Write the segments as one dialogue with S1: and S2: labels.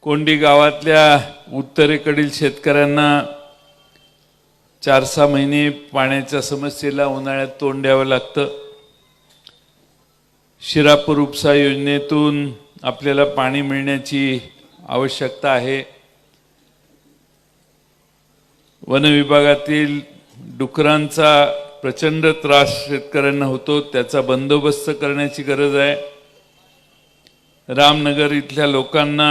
S1: कोंडी गावातल्या उत्तरेकडील शेतकऱ्यांना 4-6 महिने पाण्याच्या समस्येला उन्हाळ्यात तोंड द्यावं लागतं। शिरापूर उपसा योजनेतून आपल्याला पाणी मिळण्याची आवश्यकता आहे। वन विभागातील डुकरांचा प्रचंड त्रास शेतकऱ्यांना होतो, त्याचा बंदोबस्त करण्याची गरज आहे। रामनगर इथल्या लोकांना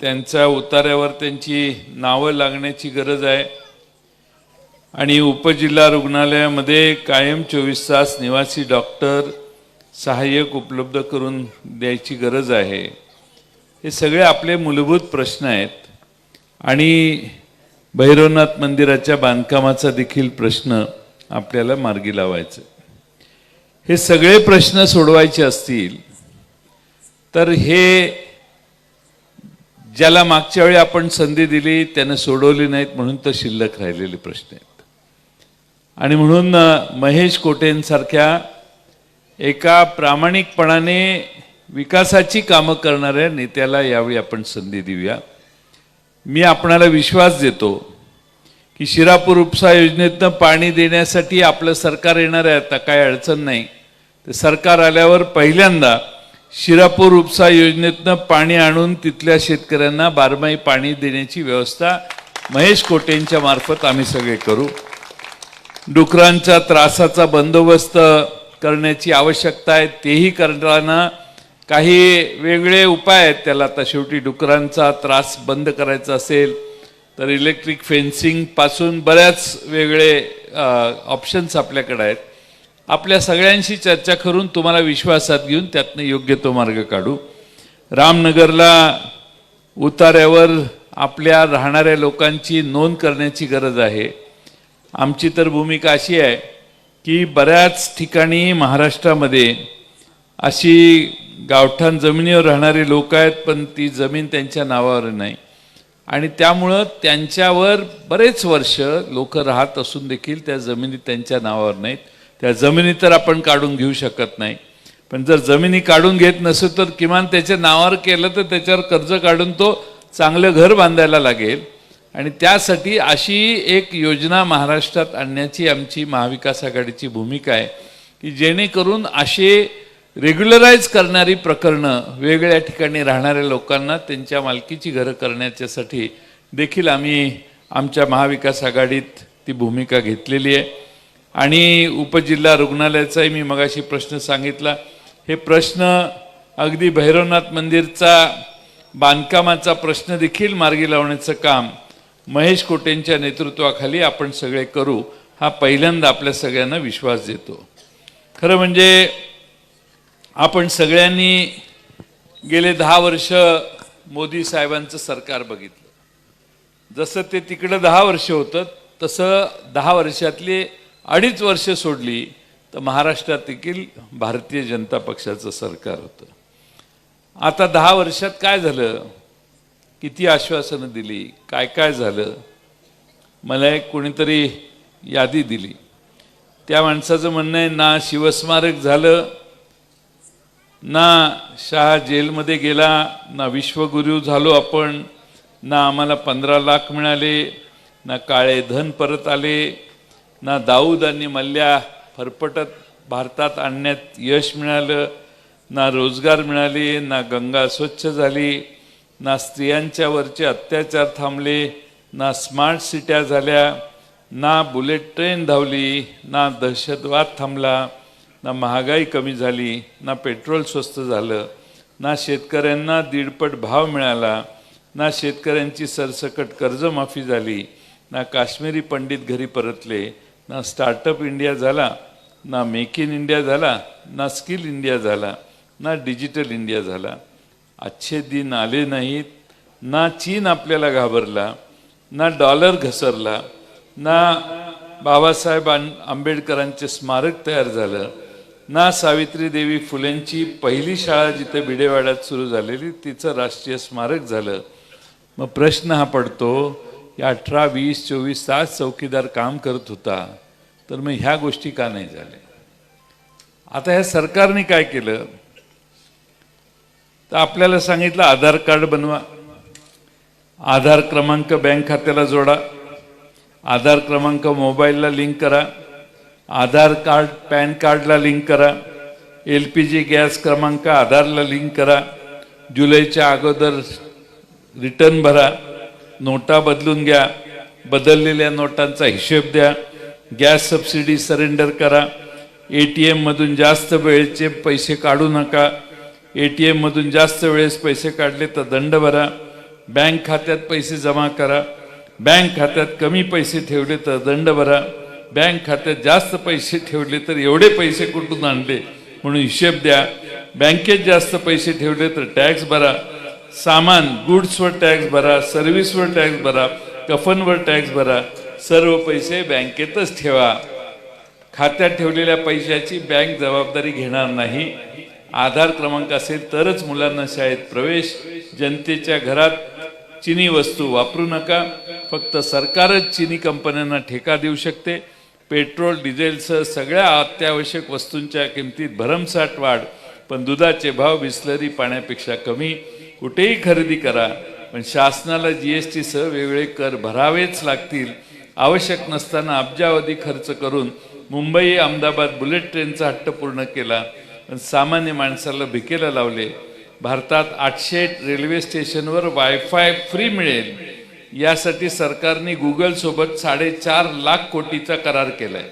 S1: त्यांच्या उतार्यावर त्यांची नावं लागण्याची गरज आहे आणि उपजिल्हा रुग्णालयामध्ये कायम 24 तास निवासी डॉक्टर सहाय्यक उपलब्ध करून द्यायची गरज आहे। हे सगळे आपले मूलभूत प्रश्न आहेत आणि भैरवनाथ मंदिराच्या बांधकामाचा देखील प्रश्न आपल्याला मार्गी लावायचा। हे सगळे प्रश्न सोडवायचे असतील तर हे ज्याला मागच्या वेळी आपण संधी दिली त्याने सोडवली नाहीत म्हणून तर शिल्लक राहिलेले प्रश्न आहेत। आणि म्हणून महेश कोटेंसारख्या एका प्रामाणिकपणाने विकासाची कामं करणाऱ्या नेत्याला यावेळी आपण संधी देऊया। मी आपणाला विश्वास देतो की शिरापूर उपसा योजनेतनं पाणी देण्यासाठी आपलं सरकार येणार आहे, आता काय अडचण नाही। ते सरकार आल्यावर पहिल्यांदा शिरापूर उपसा योजनेतनं पाणी आणून तिथल्या शेतकऱ्यांना बारमाही पाणी देण्याची व्यवस्था महेश कोटेंच्या मार्फत आम्ही सगळे करू। डुकरांच्या त्रासाचा बंदोबस्त करण्याची आवश्यकता आहे, तेही करताना काही वेगळे उपाय आहेत त्याला। आता शेवटी डुकरांचा त्रास बंद करायचा असेल तर इलेक्ट्रिक फेन्सिंग पासून बऱ्याच वेगळे ऑप्शन्स आपल्याकडे आहेत। आपल्या सगळ्यांशी चर्चा करून तुम्हाला विश्वासात घेऊन त्यातनं योग्य तो मार्ग काढू। रामनगरला उतार्यावर आपल्या राहणाऱ्या लोकांची नोंद करण्याची गरज आहे। आमची तर भूमिका अशी आहे की बऱ्याच ठिकाणी महाराष्ट्रामध्ये अशी गावठाण जमिनीवर राहणारे लोक आहेत पण ती जमीन त्यांच्या नावावर नाही आणि त्यामुळं त्यांच्यावर बरेच वर्ष लोक राहत असून देखील त्या जमिनी त्यांच्या नावावर नाहीत। त्या जमिनी तर आपण काढून घेऊ शकत नाही, पण जर जमिनी काढून घेत नसेल तर किमान त्याच्या नावावर केलं तर त्याच्यावर कर्ज काढून तो चांगलं घर बांधायला लागेल। आणि त्यासाठी अशी एक योजना महाराष्ट्रात आणण्याची आमची महाविकास आघाडीची भूमिका आहे की जेणेकरून असे रेग्युलराइज करणारी प्रकरणं वेगळ्या ठिकाणी राहणाऱ्या लोकांना त्यांच्या मालकीची घरं करण्याच्यासाठी देखील आम्ही आमच्या महाविकास आघाडीत ती भूमिका घेतलेली आहे। आणि उपजिल्हा रुग्णालयाचाही मी मगाशी प्रश्न सांगितला। हे प्रश्न अगदी भैरवनाथ मंदिरचा बांधकामाचा प्रश्न देखील मार्गी लावण्याचं काम महेश कोटेंच्या नेतृत्वाखाली आपण सगळे करू, हा पहिल्यांदा आपल्या सगळ्यांना विश्वास देतो। खरं म्हणजे आपण सगळ्यांनी गेले 10 वर्ष मोदी साहेबांचं सरकार बघितलं। जसं ते तिकडं 10 वर्ष होतं तसं 10 वर्षातली 2.5 वर्ष सोडली तर महाराष्ट्रात देखील भारतीय जनता पक्षाचं सरकार होतं। आता 10 वर्षात काय झालं, किती आश्वासनं दिली, काय काय झालं, मला एक कोणीतरी यादी दिली। त्या माणसाचं म्हणणं आहे ना शिवस्मारक झालं, ना शाह जेलमध्ये गेला, ना विश्वगुरू झालो आपण, ना आम्हाला 15 लाख मिळाले, ना काळे धन परत आले, ना दाऊद आणि मल्ल्या फरफटत भारतात आणण्यात यश मिळालं, ना रोजगार मिळाले, ना गंगा स्वच्छ झाली, ना स्त्रियांच्या वरचे अत्याचार थांबले, ना स्मार्ट सिट्या झाल्या, ना बुलेट ट्रेन धावली, ना दहशतवाद थांबला, ना महागाई कमी झाली, ना पेट्रोल स्वस्त झालं, ना शेतकऱ्यांना 1.5 भाव मिळाला, ना शेतकऱ्यांची सरसकट कर्जमाफी झाली, ना काश्मीरी पंडित घरी परतले, ना स्टार्टअप इंडिया झाला, ना मेक इन इंडिया झाला, ना स्किल इंडिया झाला, ना डिजिटल इंडिया झाला। अच्छे दिन आले नाहीत, ना चीन आपल्याला घाबरला, ना डॉलर घसरला, ना बाबासाहेब आंबेडकरांचे स्मारक तयार झालं, ना सावित्री देवी फुलेंची पहिली शाळा जिथे भिडेवाड्यात सुरू झालेली तिचं राष्ट्रीय स्मारक झालं। मग प्रश्न हा पडतो की 18, 20, 24 तास चौकीदार काम करत होता तर मग ह्या गोष्टी का नाही झाल्या? आता ह्या सरकारने काय केलं, तर आपल्याला सांगितलं आधार कार्ड बनवा, आधार क्रमांक बँक खात्याला जोडा, आधार क्रमांक मोबाईलला लिंक करा, आधार कार्ड पॅन कार्डला लिंक करा, LPG गॅस क्रमांक आधारला लिंक करा, जुलैच्या अगोदर रिटर्न भरा, नोटा बदलून घ्या, बदललेल्या नोटांचा हिशोब द्या, गॅस सबसिडी सरेंडर करा, ATM मधून जास्त वेळेचे पैसे काढू नका, ATM मधून जास्त वेळेस पैसे काढले तर दंड भरा, बँक खात्यात पैसे जमा करा, बँक खात्यात कमी पैसे ठेवले तर दंड भरा, बँक खात्यात जास्त पैसे ठेवले तर एवढे पैसे कुठून आणले म्हणून हिशेब द्या, बँकेत जास्त पैसे ठेवले तर टॅक्स भरा, सामान गुड्सवर टॅक्स भरा, सर्व्हिसवर टॅक्स भरा, कफनवर टॅक्स भरा, सर्व पैसे बँकेतच ठेवा, खात्यात ठेवलेल्या पैशाची बँक जबाबदारी घेणार नाही, आधार क्रमांक असेल तरच मुलांना शाळेत प्रवेश, जनतेच्या घरात चिनी वस्तू वापरू नका, फक्त सरकारच चिनी कंपन्यांना ठेका देऊ शकते, पेट्रोल डिझेलसह सगळ्या अत्यावश्यक वस्तूंच्या किमतीत भरमसाठ वाढ, पण दुधाचे भाव बिसलरी पाण्यापेक्षा कमी, कुठेही खरेदी करा पण शासनाला GST सह वेगळे कर भरावेच लागतील, आवश्यक नसताना अब्जावधी खर्च करून मुंबई अहमदाबाद बुलेट ट्रेनचा हट्ट पूर्ण केला पण सामान्य माणसाला भिकेला लावले, भारतात 800 रेल्वे स्टेशनवर वायफाय फ्री मिळेल यासाठी सरकारने गुगल सोबत 4.5 लाख कोटीचा करार केलाय,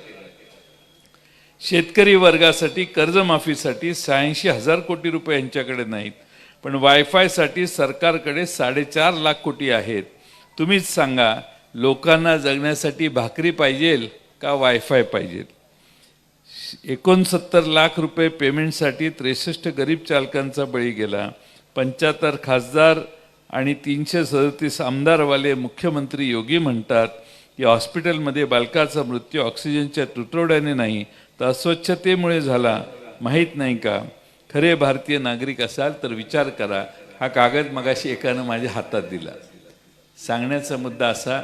S1: शेतकरी वर्गासाठी कर्जमाफीसाठी 86,000 कोटी रुपये यांच्याकडे नाहीत पण वायफाय साठी सरकारकडे 4.5 लाख कोटी आहेत, तुम्हीच सांगा लोकांना जगण्यासाठी भाकरी पाहिजे का वायफाय पाहिजे। 69 लाख रुपये पेमेंटसाठी 63 गरीब चालकांचा बळी गेला, 75 खासदार आणि 337 आमदारवाले मुख्यमंत्री योगी म्हणतात की हॉस्पिटलमध्ये बालकाचा मृत्यू ऑक्सिजनच्या तुटवड्याने नाही तर अस्वच्छतेमुळे झाला, माहीत नाही का? खरे भारतीय नागरिक असाल तर विचार करा। हा कागद मगाशी एकानं माझ्या हातात दिला। सांगण्याचा मुद्दा असा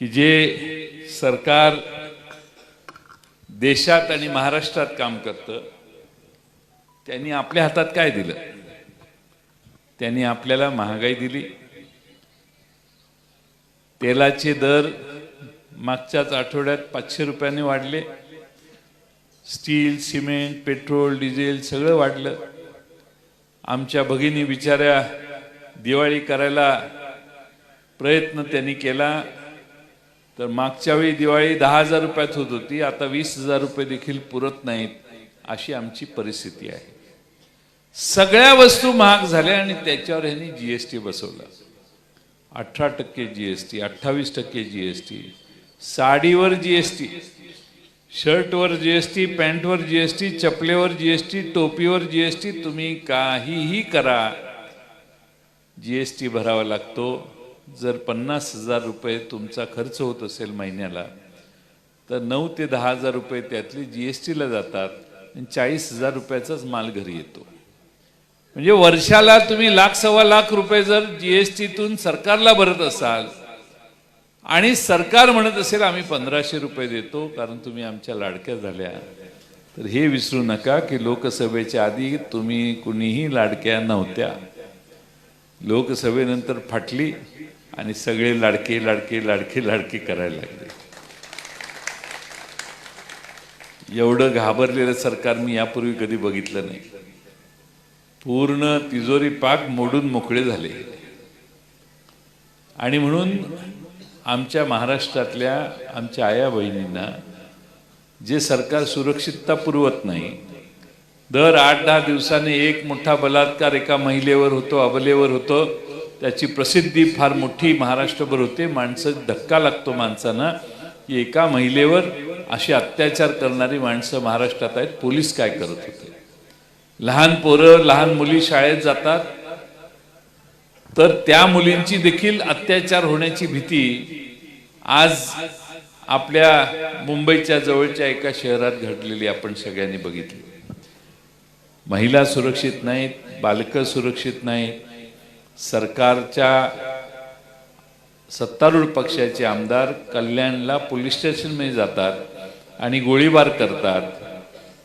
S1: की जे सरकार देशात आणि महाराष्ट्रात काम करतं त्यांनी आपल्या हातात काय दिलं? त्यांनी आपल्याला महागाई दिली, तेलाचे दर मागच्याच आठवड्यात 500 रुपयांनी वाढले, स्टील सिमेंट पेट्रोल डिझेल सगळं वाढलं, आमच्या भगिनी बिचाऱ्या दिवाळी करायला प्रयत्न त्यांनी केला तर मागच्या वेळी दिवाळी 10,000 रुपयात होत होती, आता 20,000 रुपये देखील पुरत नाहीत, अशी आमची परिस्थिती आहे। सगळ्या वस्तू महाग झाल्या आणि त्याच्यावर यांनी GST बसवला, 18% GST 28% GST, साडीवर GST, शर्टवर GST, पॅन्टवर GST, चपलेवर GST, टोपीवर GST, तुम्ही काहीही करा GST भरावा लागतो। जर 50,000 रुपये तुमचा खर्च होत असेल महिन्याला तर 9 ते 10,000 रुपये त्यातले GST ला जातात आणि 40,000 रुपयाचाच माल घरी येतो। म्हणजे वर्षाला तुम्ही लाख सव्वा लाख रुपये जर GSTतून सरकारला भरत असाल आणि सरकार म्हणत असेल आम्ही 1500 रुपये देतो कारण तुम्ही आमच्या लाडक्या झाल्या, तर हे विसरू नका की लोकसभेच्या आधी तुम्ही कुणीही लाडक्या नव्हत्या, लोकसभेनंतर फाटली आणि सगळे लाडके लाडके लाडके लाडके करायला लागले। एवढं घाबरलेलं सरकार मी यापूर्वी कधी बघितलं नाही, पूर्ण तिजोरी पाक मोडून मोकळे झाले। आणि म्हणून आमच्या महाराष्ट्रातल्या आमच्या आया बहिणींना जे सरकार सुरक्षितता पुरवत नाही, दर 8-10 दिवसांनी एक मोठा बलात्कार एका महिलेवर होतो, अबलेवर होतो, त्याची प्रसिद्धी फार मोठी महाराष्ट्रभर होते, माणसं धक्का लागतो माणसांना की एका महिलेवर अशी अत्याचार करणारी माणसं महाराष्ट्रात आहेत, पोलीस काय करत होते? लहान पोरं लहान मुली शाळेत जातात तर त्या मुलींची देखील अत्याचार होण्याची भीती आज आपल्या मुंबईच्या जवळच्या एका शहरात घडलेली आपण सगळ्यांनी बघितली। महिला सुरक्षित नाहीत, बालकं सुरक्षित नाहीत, सरकारच्या सत्तारूढ पक्षाचे आमदार कल्याणला पोलीस स्टेशनमध्ये जातात आणि गोळीबार करतात,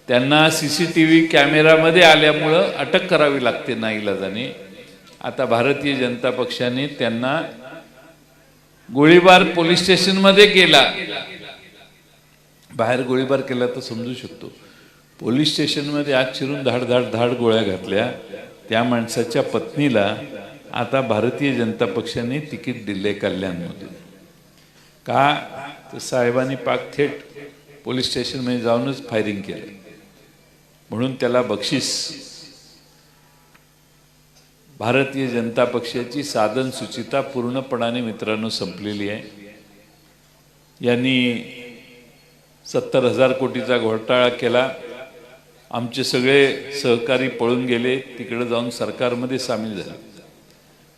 S1: त्यांना सीसीटीव्ही कॅमेरामध्ये आल्यामुळं अटक करावी लागते नाईलाजाने. आता भारतीय जनता पक्षाने त्यांना गोळीबार पोलीस स्टेशनमध्ये केला, बाहेर गोळीबार केला तर समजू शकतो, पोलीस स्टेशनमध्ये आत शिरून धाड धाड धाड गोळ्या घातल्या. त्या माणसाच्या पत्नीला आता भारतीय जनता पक्षाने तिकीट दिले कल्याणमधून. का तर साहेबांनी पाक थेट पोलीस स्टेशनमध्ये जाऊनच फायरिंग केलं, म्हणून त्याला बक्षीस. भारतीय जनता पक्षाची साधन सुचिता पूर्णपणाने मित्रांनो संपलेली आहे. यांनी 70,000 कोटीचा घोटाळा केला. आमचे सगळे सहकारी पळून गेले, तिकडे जाऊन सरकारमध्ये सामील झाले.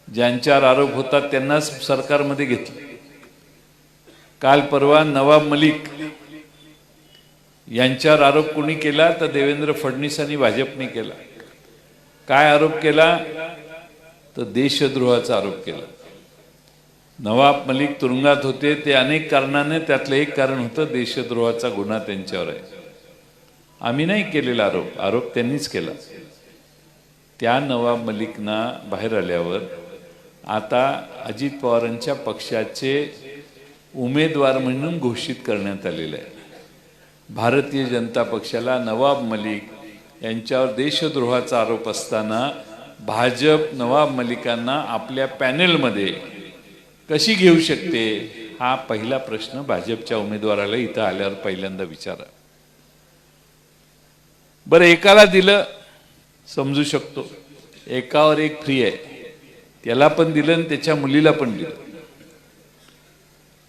S1: ज्यांच्यावर आरोप होता त्यांनाच सरकारमध्ये घेतले. काल परवा नवाब मलिक यांच्यावर आरोप कोणी केला तर देवेंद्र फडणवीसांनी भाजपने केला. काय आरोप केला तर देशद्रोहाचा आरोप केला. नवाब मलिक तुरुंगात होते, ते अनेक कारणाने, त्यातलं एक कारण होतं देशद्रोहाचा गुन्हा त्यांच्यावर आहे. आम्ही नाही केलेला आरोप त्यांनीच केला. त्या नवाब मलिकना बाहेर आल्यावर आता अजित पवारांच्या पक्षाचे उमेदवार म्हणून घोषित करण्यात आलेलं आहे. भारतीय जनता पक्षाला नवाब मलिक यांच्यावर देशद्रोहाचा आरोप असताना भाजप नवाब मलिकांना आपल्या पॅनेलमध्ये कशी घेऊ शकते, हा पहिला प्रश्न भाजपच्या उमेदवाराला इथं आल्यावर पहिल्यांदा विचारा. बरं, एकाला दिलं समजू शकतो, एकावर एक फ्री आहे, त्याला पण दिलं आणि त्याच्या मुलीला पण दिलं.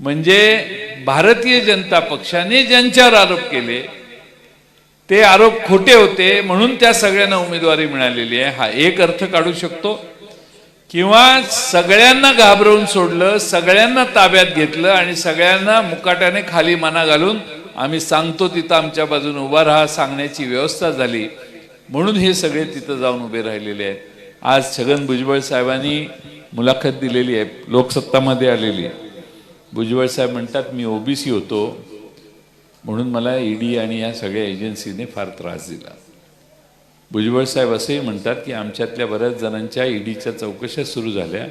S1: म्हणजे भारतीय जनता पक्षाने ज्यांच्यावर आरोप केले ते आरोप खोटे होते, म्हणून त्या सगळ्यांना उमेदवारी मिळालेली आहे, हा एक अर्थ काढू शकतो. किंवा सगळ्यांना घाबरवून सोडलं, सगळ्यांना ताब्यात घेतलं आणि सगळ्यांना मुकाट्याने खाली माना घालून आम्ही सांगतो तिथं आमच्या बाजूने उभा राहा सांगण्याची व्यवस्था झाली, म्हणून हे सगळे तिथं जाऊन उभे राहिलेले आहेत. आज छगन भुजबळ साहेबांनी मुलाखत दिलेली आहे, लोकसत्तामध्ये आलेली आहे. भुजबळ साहेब म्हणतात मी ओबीसी होतो म्हणून मला ईडी आणि या सगळ्या एजन्सीने फार त्रास दिला. भुजबळ साहेब असेही म्हणतात की आमच्यातल्या बऱ्याच जणांच्या ईडीच्या चौकशा सुरू झाल्या,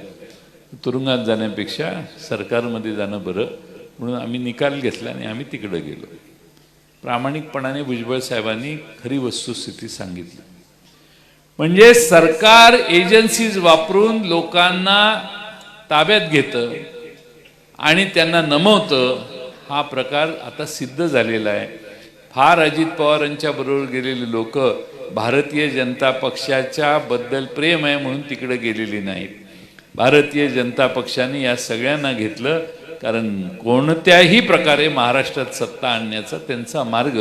S1: तुरुंगात जाण्यापेक्षा सरकारमध्ये जाणं बरं, म्हणून आम्ही निकाल घेतला आणि आम्ही तिकडे गेलो. प्रामाणिकपणाने भुजबळ साहेबांनी खरी वस्तुस्थिती सांगितली. म्हणजे सरकार एजन्सीज वापरून लोकांना ताब्यात घेतं आणि त्यांना नमवतं, हा प्रकार आता सिद्ध झालेला आहे. फार अजित पवारांच्या बरोबर गेलेली लोक भारतीय जनता पक्षाच्या बद्दल प्रेम आहे म्हणून तिकडे गेलेली नाहीत. भारतीय जनता पक्षाने या सगळ्यांना घेतलं, कारण कोणत्याही प्रकारे महाराष्ट्रात सत्ता आणण्याचा त्यांचा मार्ग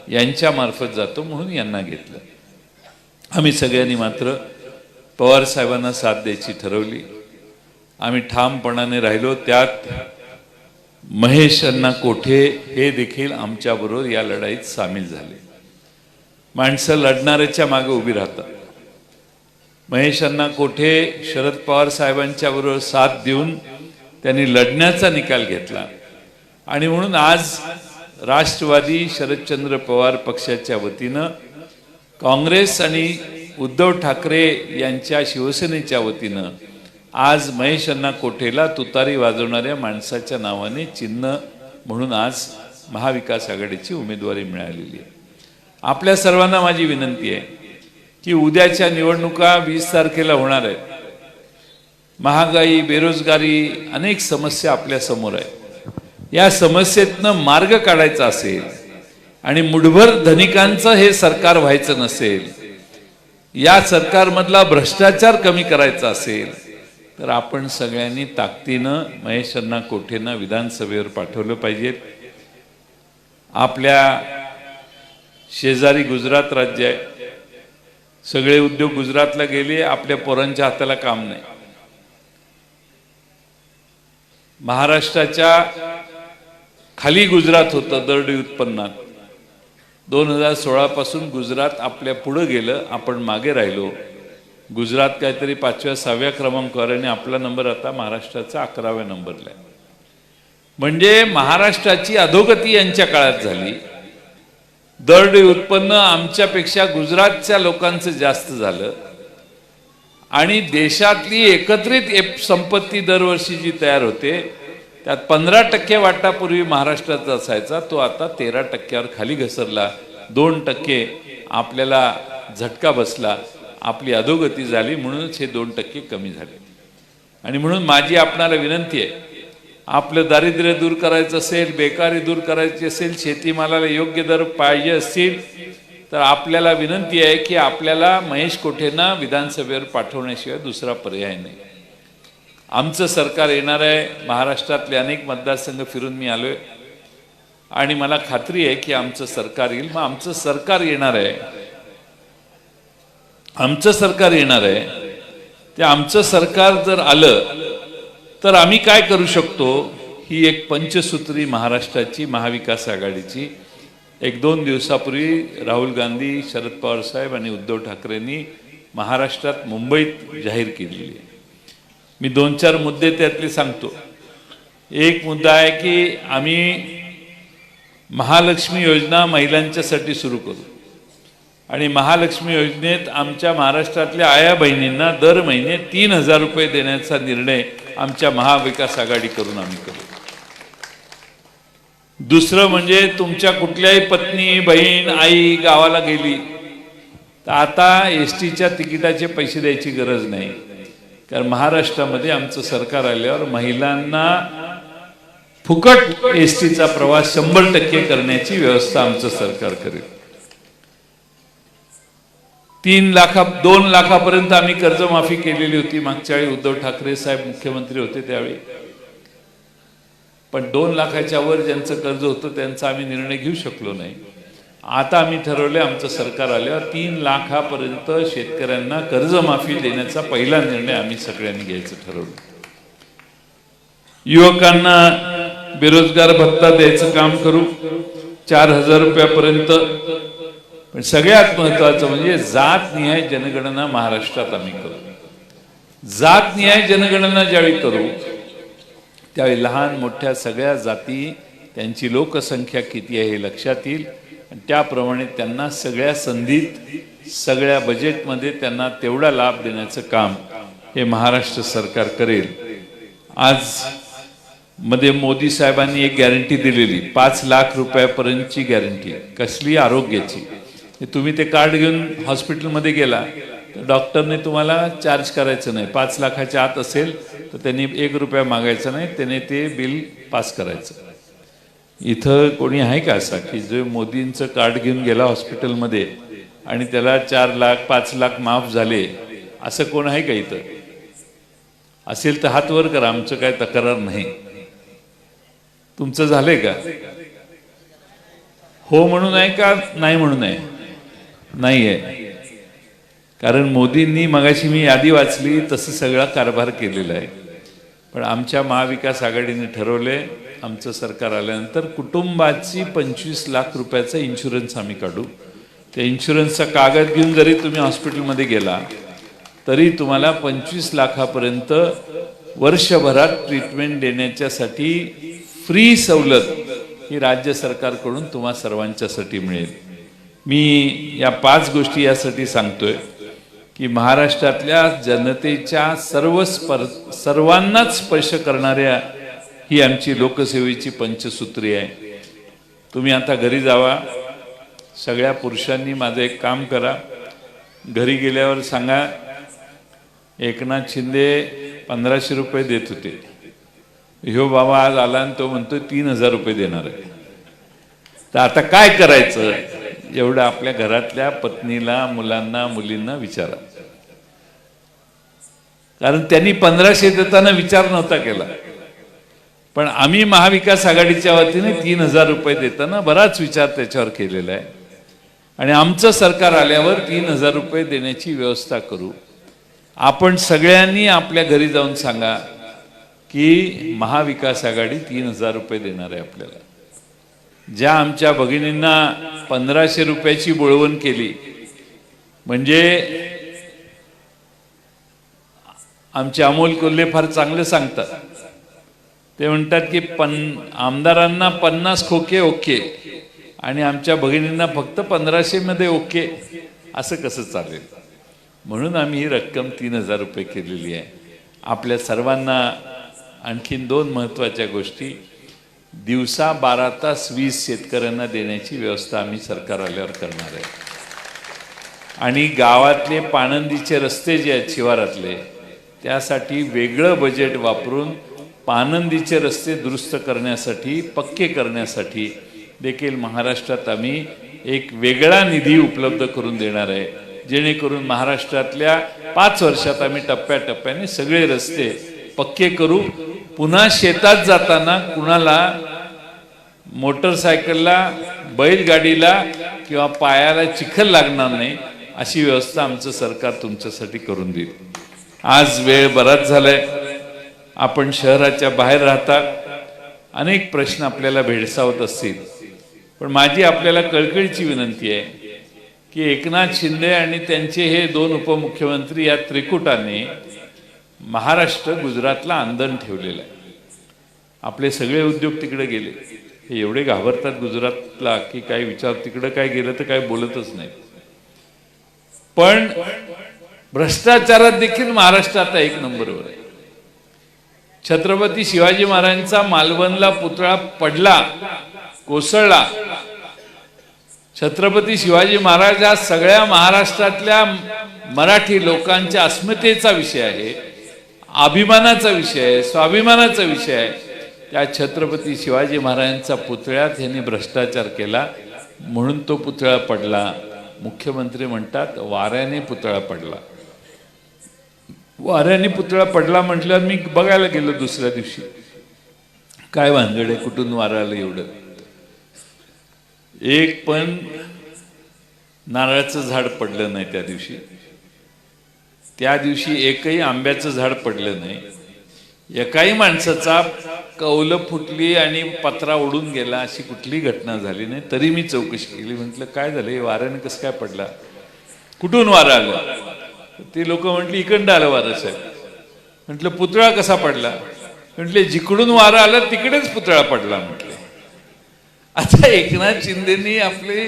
S1: यांच्या मार्फत जातो, म्हणून यांना घेतलं. आम्ही सगळ्यांनी मात्र पवार साहेबांना साथ द्यायची ठरवली. आम्ही ठामपणाने राहिलो. त्यात महेश अण्णा कोठे हे देखील आमच्याबरोबर या लढाईत सामील झाले. माणसं लढणाऱ्याच्या मागे उभी राहतात. महेश अण्णा कोठे शरद पवार साहेबांच्या बरोबर साथ देऊन त्यांनी लढण्याचा निकाल घेतला आणि म्हणून आज राष्ट्रवादी शरदचंद्र पवार पक्षाच्या वतीनं काँग्रेस आणि उद्धव ठाकरे यांच्या शिवसेनेच्या वतीनं आज महेश अण्णा कोठेला तुतारी वाजवणाऱ्या माणसाच्या नावाने चिन्ह म्हणून आज महाविकास आघाडीची उमेदवारी मिळालेली आहे. आपल्या सर्वांना माझी विनंती आहे की उद्याच्या निवडणुका 20 तारखेला होणार आहेत. महागाई, बेरोजगारी, अनेक समस्या आपल्या समोर आहेत. या समस्येतनं मार्ग काढायचा असेल आणि मुठभर धनिकांचं हे सरकार व्हायचं नसेल, या सरकारमधला भ्रष्टाचार कमी करायचा असेल, तर आपण सगळ्यांनी ताकदीनं महेश अण्णा कोठेंना विधानसभेवर पाठवलं पाहिजे. आपल्या शेजारी गुजरात राज्य आहे, सगळे उद्योग गुजरातला गेले, आपल्या पोरांच्या हाताला काम नाही. महाराष्ट्राच्या खाली गुजरात होतं दरडोई उत्पन्नात. 2016 पासून गुजरात आपल्या पुढे गेलं, आपण मागे राहिलो. गुजरात काहीतरी 5व्या 6व्या क्रमांकावर आणि आपला नंबर आता महाराष्ट्राचा 11व्या नंबरला आहे. म्हणजे महाराष्ट्राची अधोगती यांच्या काळात झाली. दरडोई उत्पन्न आमच्यापेक्षा गुजरातच्या लोकांचं जास्त झालं आणि देशातली एकत्रित संपत्ती दरवर्षी जी तयार होते त्यात 15% वाटा पूर्वी महाराष्ट्राचा असायचा, तो आता 13%वर खाली घसरला. 2% आपल्याला झटका बसला, आपली अधोगती झाली, म्हणूनच हे 2% कमी झाले. आणि म्हणून माझी आपणाला विनंती आहे, आपलं दारिद्र्य दूर करायचं असेल, बेकारी दूर करायची असेल, शेतीमालाला योग्य दर पाहिजे असतील, तर आपल्याला विनंती आहे की आपल्याला महेश कोठेंना विधानसभेवर पाठवण्याशिवाय दुसरा पर्याय नाही. आमचं सरकार येणार आहे. महाराष्ट्रातले अनेक मतदारसंघ फिरून मी आलोय आणि मला खात्री आहे की आमचं सरकार येईल. मग आमचं सरकार येणार आहे, आमचं सरकार येणार आहे. ते आमचं सरकार जर आलं तर आम्ही काय करू शकतो, ही एक पंचसूत्री महाराष्ट्राची महाविकास आघाडीची 1-2 दिवसापूर्वी राहुल गांधी, शरद पवार साहेब आणि उद्धव ठाकरेंनी महाराष्ट्रात, मुंबईत जाहीर केलेली आहे. मी 2-4 मुद्दे त्यातले सांगतो. एक मुद्दा आहे की आम्ही महालक्ष्मी योजना महिलांच्यासाठी सुरू करू आणि महालक्ष्मी योजनेत आमच्या महाराष्ट्रातल्या आया बहिणींना दर महिने 3,000 रुपये देण्याचा निर्णय आमच्या महाविकास आघाडी करून आम्ही करू. दुसरं म्हणजे तुमच्या कुठल्याही पत्नी, बहीण, आई गावाला गेली तर आता एसटीच्या तिकिटाचे पैसे द्यायची गरज नाही, कारण महाराष्ट्रामध्ये आमचं सरकार आल्यावर महिलांना फुकट एसटीचा प्रवास 100% करण्याची व्यवस्था आमचं सरकार करेल. 2 लाखापर्यंत आम्ही कर्जमाफी केलेली होती मागच्या वेळी उद्धव ठाकरे साहेब मुख्यमंत्री होते त्यावेळी. पण 2 लाखाच्या वर ज्यांचं कर्ज होतं त्यांचा आम्ही निर्णय घेऊ शकलो नाही. आता आम्ही ठरवले, आमचं सरकार आल्यावर 3 लाखापर्यंत शेतकऱ्यांना कर्जमाफी देण्याचा पहिला निर्णय आम्ही सगळ्यांनी घ्यायचं ठरवलं. युवकांना बेरोजगार भत्ता द्यायचं काम करू 4,000 रुपयापर्यंत. पण सगळ्यात महत्वाचं म्हणजे जातनिहाय जनगणना महाराष्ट्रात आम्ही करू. जातनिहाय जनगणना ज्यावेळी करू त्यावेळी लहान मोठ्या सगळ्या जाती, त्यांची लोकसंख्या किती आहे हे लक्षात येईल आणि त्याप्रमाणे त्यांना सगळ्या संधीत, सगळ्या बजेटमध्ये त्यांना तेवढा लाभ देण्याचं काम हे महाराष्ट्र सरकार करेल. आज मध्ये मोदी साहेबांनी एक गॅरंटी दिलेली, 5 लाख रुपयापर्यंतची गॅरंटी. कसली? आरोग्याची. तुम्ही ते कार्ड घेऊन हॉस्पिटलमध्ये गेला तर डॉक्टरने तुम्हाला चार्ज करायचं नाही. 5 लाखाच्या आत असेल तर त्यांनी 1 रुपया मागायचा नाही, त्याने ते बिल पास करायचं. इथं कोणी आहे का असा की जो मोदींचं कार्ड घेऊन गेला हॉस्पिटलमध्ये आणि त्याला 4 लाख 5 लाख माफ झाले, असं कोण आहे का इथं? असेल तर हात वर करा, आमचं काय तक्रार नाही. तुमचं झालंय का? हो म्हणून आहे का नाही म्हणून आहे? नाही आहे. कारण मोदींनी, मगाशी मी यादी वाचली तसं सगळा कारभार केलेला आहे. पण आमच्या महाविकास आघाडीने ठरवले, आमचं सरकार आल्यानंतर कुटुंबाची 25 लाख रुपयाचा इन्शुरन्स आम्ही काढू. त्या इन्शुरन्सचा कागद घेऊन जरी तुम्ही हॉस्पिटलमध्ये गेला तरी तुम्हाला 25 लाखापर्यंत वर्षभरात ट्रीटमेंट देण्याच्यासाठी फ्री सवलत ही राज्य सरकारकडून तुम्हा सर्वांच्यासाठी मिळेल. मी या 5 गोष्टी यासाठी सांगतोय की महाराष्ट्रातल्या जनतेच्या सर्वांनाच स्पर्श करणाऱ्या ही आमची लोकसेवेची पंचसूत्री आहे. तुम्ही आता घरी जावा, सगळ्या पुरुषांनी माझं एक काम करा, घरी गेल्यावर सांगा एकनाथ शिंदे 1500 रुपये देत होते, ह्यो बाबा आज आला आणि तो म्हणतोय 3,000 रुपये देणार आहे. तर आता काय करायचं, एवढं आपल्या घरातल्या पत्नीला, मुलांना, मुलींना विचारा. कारण त्यांनी 1500 देताना विचार नव्हता केला, पण आम्ही महाविकास आघाडीच्या वतीने 3,000 रुपये देताना बराच विचार त्याच्यावर केलेला आहे. आणि आमचं सरकार आल्यावर 3,000 रुपये देण्याची व्यवस्था करू. आपण सगळ्यांनी आपल्या घरी जाऊन सांगा की महाविकास आघाडी 3,000 रुपये देणार आहे आपल्याला. ज्या आमच्या भगिनींना 1500 रुपयाची बोळवण केली, म्हणजे आमचे अमोल कोल्हे फार चांगले सांगतात. ते म्हणतात की आमदारांना 50 खोके ओके आणि आमच्या भगिनींना फक्त 1500 मध्ये ओके, असं कसं चालेल? म्हणून आम्ही ही रक्कम 3000 रुपये केलेली आहे. आपल्या सर्वांना आणखीन 2 महत्त्वाच्या गोष्टी, दिवसा 12 तास वीज शेतकऱ्यांना देण्याची व्यवस्था आम्ही सरकार आल्यावर करणार आहे. आणि गावातले पाणंदीचे रस्ते जे आहेत शिवारातले, त्यासाठी वेगळं बजेट वापरून पाणंदीचे रस्ते दुरुस्त करण्यासाठी, पक्के करण्यासाठी देखील महाराष्ट्रात आम्ही एक वेगळा निधी उपलब्ध करून देणार आहे, जेणेकरून महाराष्ट्रातल्या 5 वर्षात आम्ही टप्प्याटप्प्याने सगळे रस्ते पक्के करू. पुन्हा शेतात जाताना कुणाला मोटरसायकलला, बैलगाडीला किंवा पायाला चिखल लागणार नाही, अशी व्यवस्था आमचं सरकार तुमच्यासाठी करून देईल. आज वेळ बराच झालाय, आपण शहराच्या बाहेर राहता, अनेक प्रश्न आपल्याला भेडसावत असतील, पण माझी आपल्याला कळकळीची विनंती आहे की एकनाथ शिंदे आणि त्यांचे हे 2 उपमुख्यमंत्री या त्रिकुटाने महाराष्ट्र गुजरातला आंदण ठेवलेलं आहे. आपले सगळे उद्योग तिकडे गेले, हे एवढे घाबरतात गुजरातला की काय विचार, तिकडे काय गेलं तर काय बोलतच नाही. पण भ्रष्टाचारात देखील महाराष्ट्र आता 1 नंबरवर आहे. छत्रपती शिवाजी महाराजांचा मालवणला पुतळा पडला, कोसळला. छत्रपती शिवाजी महाराज हा सगळ्या महाराष्ट्रातल्या मराठी लोकांच्या अस्मितेचा विषय आहे, अभिमानाचा विषय आहे, स्वाभिमानाचा विषय आहे. त्या छत्रपती शिवाजी महाराजांचा पुतळ्यात यांनी भ्रष्टाचार केला म्हणून तो पुतळा पडला. मुख्यमंत्री म्हणतात वाऱ्याने पुतळा पडला. वाऱ्याने पुतळा पडला म्हटल्यावर मी बघायला गेलो दुसऱ्या दिवशी, काय भानगड आहे, कुठून वारं आलं एवढं. एक पण नारळाचं झाड पडलं नाही त्या दिवशी. त्या दिवशी एकही आंब्याचं झाड पडलं नाही. एकाही माणसाचा कौलं फुटली आणि पत्रा उडून गेला अशी कुठली घटना झाली नाही. तरी मी चौकशी केली, म्हटलं काय झालं, वाऱ्याने कसं काय पडला, कुठून वारं आलं? ती लोक म्हटली इकडं आलं वारं साहेब. म्हटलं पुतळा कसा पडला? म्हटले जिकडून वारं आलं तिकडेच पुतळा पडला. म्हटले आता एकनाथ शिंदेनी आपली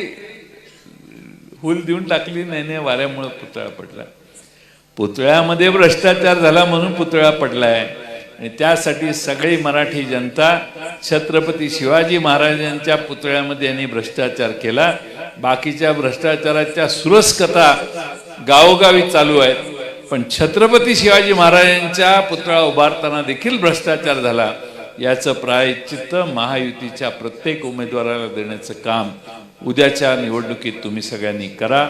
S1: हुल देऊन टाकली, नाही वाऱ्यामुळे पुतळा पडला. पुतळ्यामध्ये भ्रष्टाचार झाला म्हणून पुतळा पडलाय. आणि त्यासाठी सगळी मराठी जनता छत्रपती शिवाजी महाराजांच्या पुतळ्यामध्ये यांनी भ्रष्टाचार केला. बाकीच्या भ्रष्टाचाराच्या सुरस कथा गावोगावी चालू आहेत, पण छत्रपती शिवाजी महाराजांच्या पुतळा उभारताना देखील भ्रष्टाचार झाला. याचं प्रायश्चित्त महायुतीच्या प्रत्येक उमेदवाराला देण्याचं काम उद्याच्या निवडणुकीत तुम्ही सगळ्यांनी करा,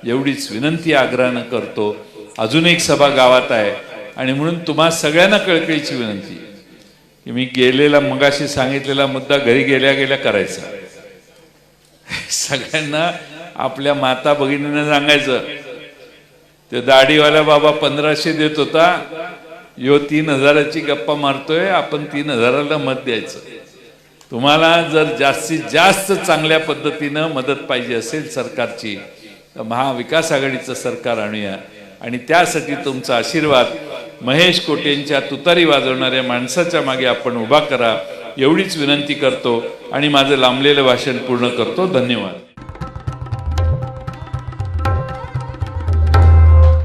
S1: एवढीच विनंती आग्रहानं करतो. अजून एक सभा गावात आहे आणि म्हणून तुम्हा सगळ्यांना कळकळीची विनंती की मी गेलेला मगाशी सांगितलेला मुद्दा घरी गेल्या गेल्या करायचा. सगळ्यांना आपल्या माता भगिनींना सांगायचं, ते दाढीवाला बाबा 1500 देत होता, यो 3000ची गप्पा मारतोय, आपण 3000ला मत द्यायचं. तुम्हाला जर जास्तीत जास्त चांगल्या पद्धतीनं मदत पाहिजे असेल सरकारची, तर महाविकास आघाडीचं सरकार आणूया. आणि त्यासाठी तुमचा आशीर्वाद महेश कोटेंच्या तुतारी वाजवणाऱ्या माणसाच्या मागे आपण उभा करा, एवढीच विनंती करतो आणि माझं लांबलेलं भाषण पूर्ण करतो. धन्यवाद.